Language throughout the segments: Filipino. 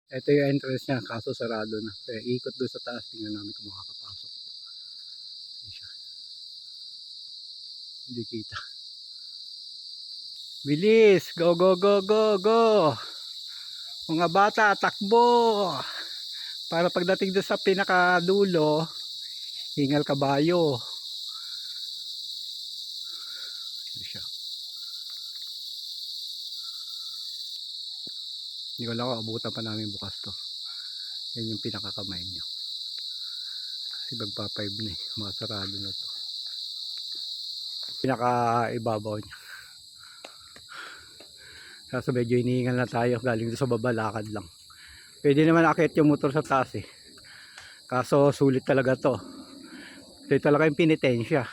Ito yung entrance niya, kaso sarado na. Kaya ikot doon sa taas, tingnan namin kung makakapasok. Hindi siya. Hindi kita. Bilis! Go, go, go, go, go! Mga bata, takbo! Para pagdating doon sa pinakadulo, hingal kabayo. Hindi siya. Hindi ko lang abutan pa namin bukas to. Yan yung pinakakamay niya. Kasi magpa 5 na eh. Masarado na to. Pinakaibabaw niya. Kaso medyo hinihingal na tayo. Galing doon sa baba, lakad lang. Pwede naman akit yung motor sa taas eh. Kaso sulit talaga to. Ito talaga yung pinitensya.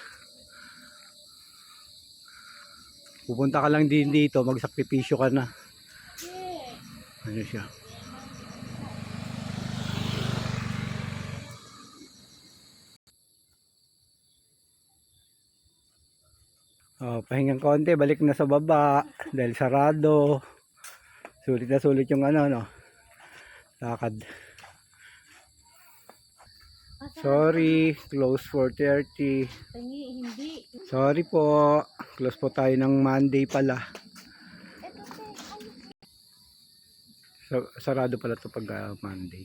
Pupunta ka lang din dito, magsakripisyo ka na. Ano siya. Oh, pahingang konti, balik na sa baba dahil sarado. Sulit na sulit yung ano no. Lakad. Sorry, close for 30. Hindi. Sorry po. Close po tayo ng Monday pala. Sarado pala to pag Monday.